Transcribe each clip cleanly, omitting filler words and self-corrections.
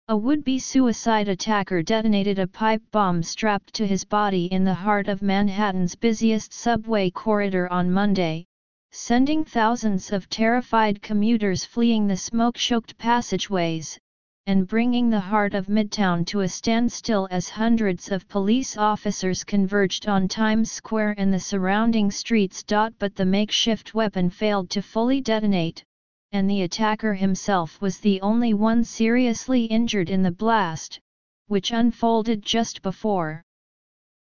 A would-be suicide attacker detonated a pipe bomb strapped to his body in the heart of Manhattan's busiest subway corridor on Monday, sending thousands of terrified commuters fleeing the smoke-choked passageways, and bringing the heart of Midtown to a standstill as hundreds of police officers converged on Times Square and the surrounding streets. But the makeshift weapon failed to fully detonate, and the attacker himself was the only one seriously injured in the blast, which unfolded just before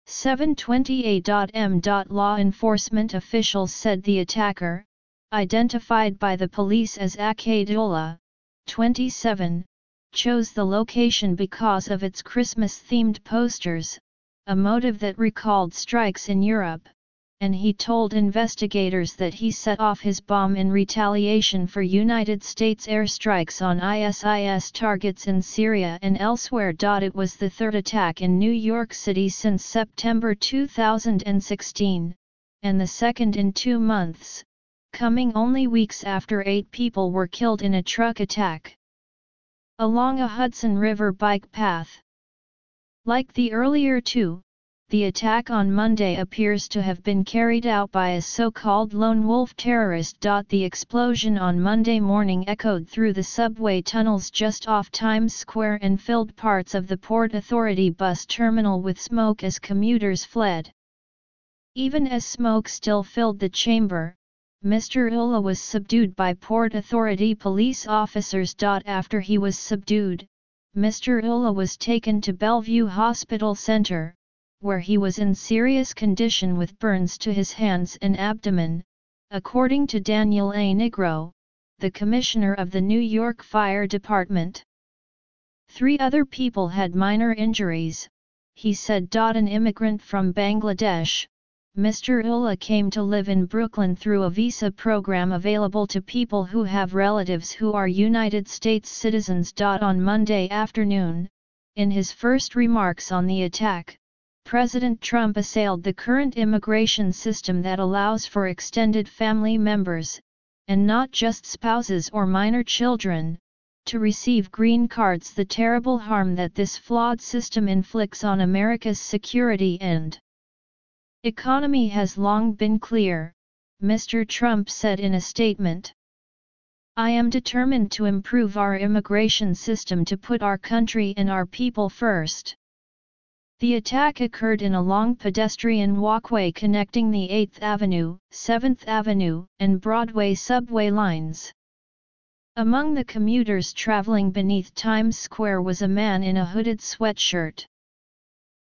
7:20 a.m. Law enforcement officials said the attacker, identified by the police as Akadullah, 27, chose the location because of its Christmas-themed posters, a motive that recalled strikes in Europe, and he told investigators that he set off his bomb in retaliation for United States airstrikes on ISIS targets in Syria and elsewhere. It was the third attack in New York City since September 2016, and the second in 2 months, coming only weeks after 8 people were killed in a truck attack along a Hudson River bike path. Like the earlier two, the attack on Monday appears to have been carried out by a so-called lone wolf terrorist. The explosion on Monday morning echoed through the subway tunnels just off Times Square and filled parts of the Port Authority bus terminal with smoke as commuters fled. Even as smoke still filled the chamber, Mr. Ullah was subdued by Port Authority police officers. After he was subdued, Mr. Ullah was taken to Bellevue Hospital Center, where he was in serious condition with burns to his hands and abdomen, according to Daniel A. Negro, the commissioner of the New York Fire Department. 3 other people had minor injuries, he said. An immigrant from Bangladesh, Mr. Ullah came to live in Brooklyn through a visa program available to people who have relatives who are United States citizens. On Monday afternoon, in his first remarks on the attack, President Trump assailed the current immigration system that allows for extended family members, and not just spouses or minor children, to receive green cards. The terrible harm that this flawed system inflicts on America's security and economy has long been clear, Mr. Trump said in a statement. I am determined to improve our immigration system to put our country and our people first. The attack occurred in a long pedestrian walkway connecting the 8th Avenue, 7th Avenue, and Broadway subway lines. Among the commuters traveling beneath Times Square was a man in a hooded sweatshirt.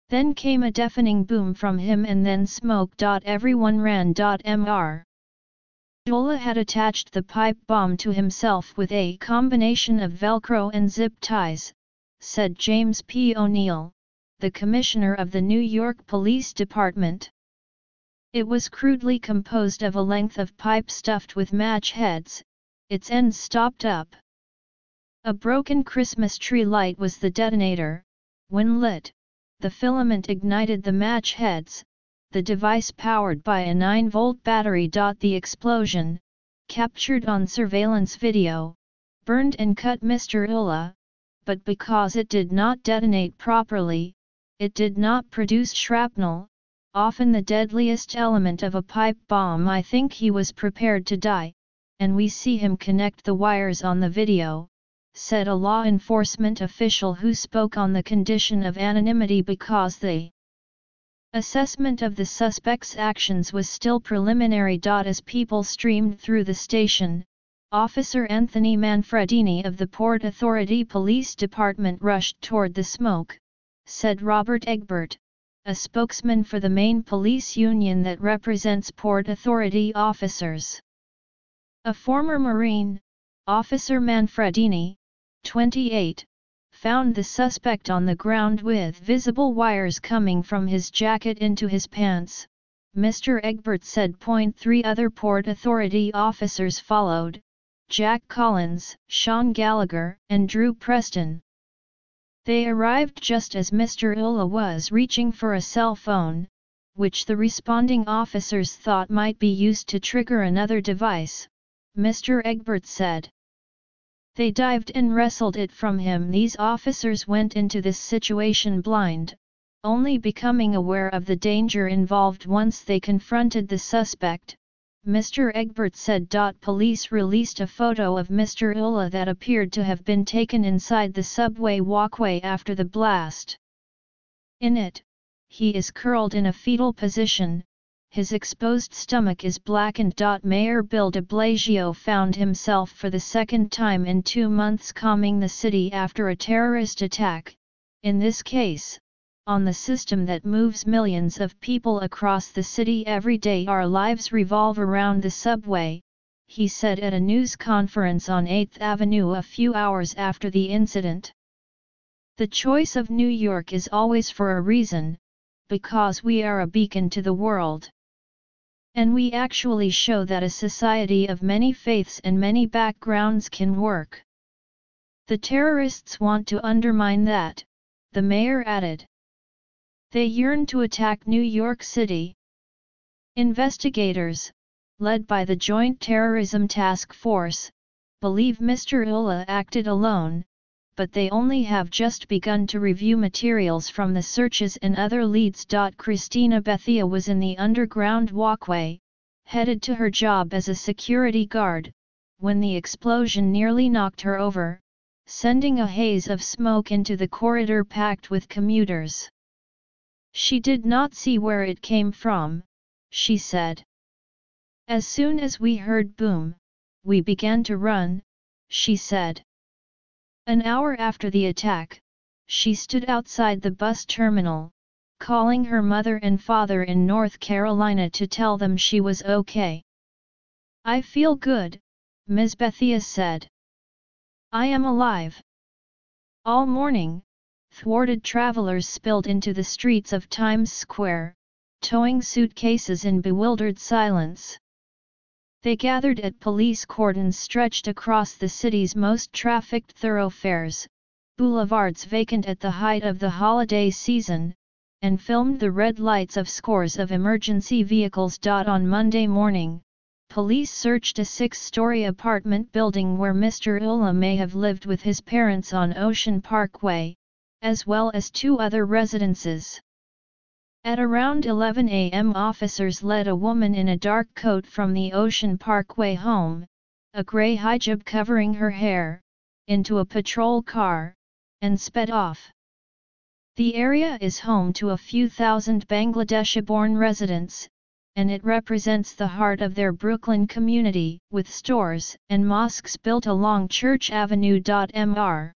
Then came a deafening boom from him and then smoke. Everyone ran. Mr. Ullah had attached the pipe bomb to himself with a combination of Velcro and zip ties, said James P. O'Neill, the commissioner of the New York Police Department. It was crudely composed of a length of pipe stuffed with match heads, its ends stopped up. A broken Christmas tree light was the detonator. When lit, the filament ignited the match heads, the device powered by a 9-volt battery. The explosion, captured on surveillance video, burned and cut Mr. Ullah, but because it did not detonate properly, it did not produce shrapnel, often the deadliest element of a pipe bomb. I think he was prepared to die, and we see him connect the wires on the video, said a law enforcement official who spoke on the condition of anonymity because the assessment of the suspect's actions was still preliminary. As people streamed through the station, Officer Anthony Manfredini of the Port Authority Police Department rushed toward the smoke, said Robert Egbert, a spokesman for the main police union that represents Port Authority officers. A former Marine, Officer Manfredini, 28, found the suspect on the ground with visible wires coming from his jacket into his pants, Mr. Egbert said. 3 other Port Authority officers followed, Jack Collins, Sean Gallagher, and Drew Preston. They arrived just as Mr. Ullah was reaching for a cell phone, which the responding officers thought might be used to trigger another device, Mr. Egbert said. They dived and wrestled it from him. These officers went into this situation blind, only becoming aware of the danger involved once they confronted the suspect, Mr. Egbert said. Police released a photo of Mr. Ula that appeared to have been taken inside the subway walkway after the blast. In it, he is curled in a fetal position, his exposed stomach is blackened. Mayor Bill de Blasio found himself for the second time in 2 months calming the city after a terrorist attack, in this case, on the system that moves millions of people across the city every day. Our lives revolve around the subway, he said at a news conference on 8th Avenue a few hours after the incident. The choice of New York is always for a reason, because we are a beacon to the world. And we actually show that a society of many faiths and many backgrounds can work. The terrorists want to undermine that, the mayor added. They yearn to attack New York City. Investigators, led by the Joint Terrorism Task Force, believe Mr. Ula acted alone, but they only have just begun to review materials from the searches and other leads. Christina Bethia was in the underground walkway, headed to her job as a security guard, when the explosion nearly knocked her over, sending a haze of smoke into the corridor packed with commuters. She did not see where it came from, she said. As soon as we heard boom, we began to run, she said. An hour after the attack, she stood outside the bus terminal, calling her mother and father in North Carolina to tell them she was okay. I feel good, Ms. Bethia said. I am alive. All morning, thwarted travelers spilled into the streets of Times Square, towing suitcases in bewildered silence. They gathered at police cordons stretched across the city's most trafficked thoroughfares, boulevards vacant at the height of the holiday season, and filmed the red lights of scores of emergency vehicles. On Monday morning, police searched a 6-story apartment building where Mr. Ula may have lived with his parents on Ocean Parkway, as well as 2 other residences. At around 11 a.m. officers led a woman in a dark coat from the Ocean Parkway home, a grey hijab covering her hair, into a patrol car, and sped off. The area is home to a few thousand Bangladeshi-born residents, and it represents the heart of their Brooklyn community, with stores and mosques built along Church Avenue. Mr.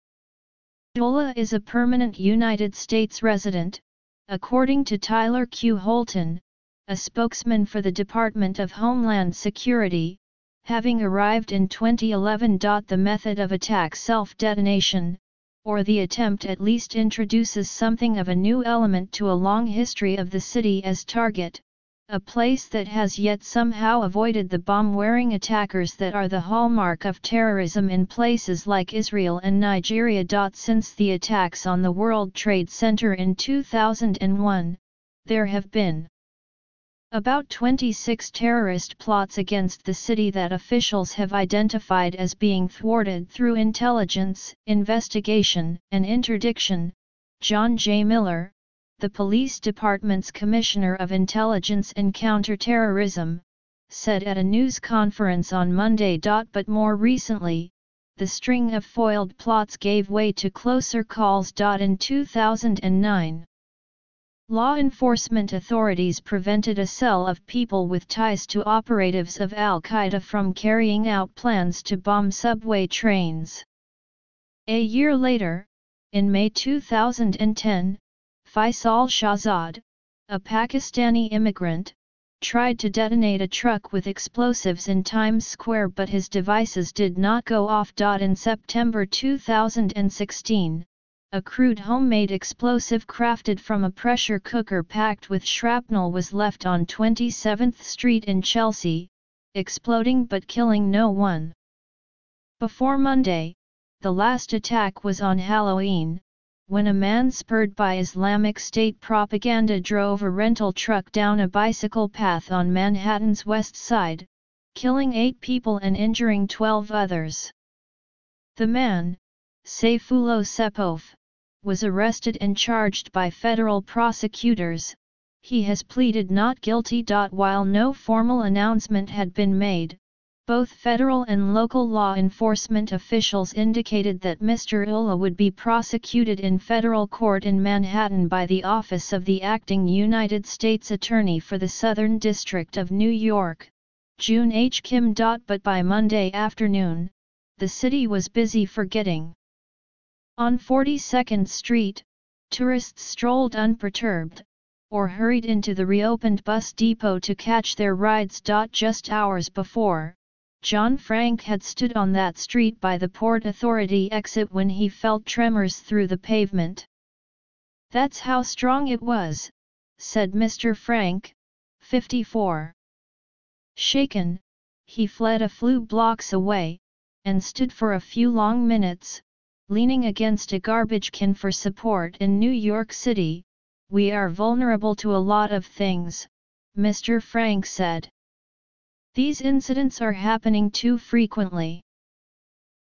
Ula is a permanent United States resident, according to Tyler Q. Holton, a spokesman for the Department of Homeland Security, having arrived in 2011. The method of attack self-detonation, or the attempt at least introduces something of a new element to a long history of the city as target, a place that has yet somehow avoided the bomb-wearing attackers that are the hallmark of terrorism in places like Israel and Nigeria. Since the attacks on the World Trade Center in 2001, there have been about 26 terrorist plots against the city that officials have identified as being thwarted through intelligence, investigation, and interdiction. John J. Miller, the police department's Commissioner of Intelligence and Counterterrorism, said at a news conference on Monday. But more recently, the string of foiled plots gave way to closer calls. In 2009, law enforcement authorities prevented a cell of people with ties to operatives of Al-Qaeda from carrying out plans to bomb subway trains. A year later, in May 2010, Faisal Shahzad, a Pakistani immigrant, tried to detonate a truck with explosives in Times Square, but his devices did not go off. In September 2016, a crude homemade explosive crafted from a pressure cooker packed with shrapnel was left on 27th Street in Chelsea, exploding but killing no one. Before Monday, the last attack was on Halloween, when a man spurred by Islamic State propaganda drove a rental truck down a bicycle path on Manhattan's West Side, killing 8 people and injuring 12 others. The man, Sayfullo Sepov, was arrested and charged by federal prosecutors. He has pleaded not guilty. While no formal announcement had been made, both federal and local law enforcement officials indicated that Mr. Ulla would be prosecuted in federal court in Manhattan by the Office of the Acting United States Attorney for the Southern District of New York, June H. Kim. But by Monday afternoon, the city was busy forgetting. On 42nd Street, tourists strolled unperturbed, or hurried into the reopened bus depot to catch their rides. Just hours before, John Frank had stood on that street by the Port Authority exit when he felt tremors through the pavement. "That's how strong it was," said Mr. Frank, 54. Shaken, he fled a few blocks away, and stood for a few long minutes, leaning against a garbage can for support. In New York City, we are vulnerable to a lot of things, Mr. Frank said. These incidents are happening too frequently.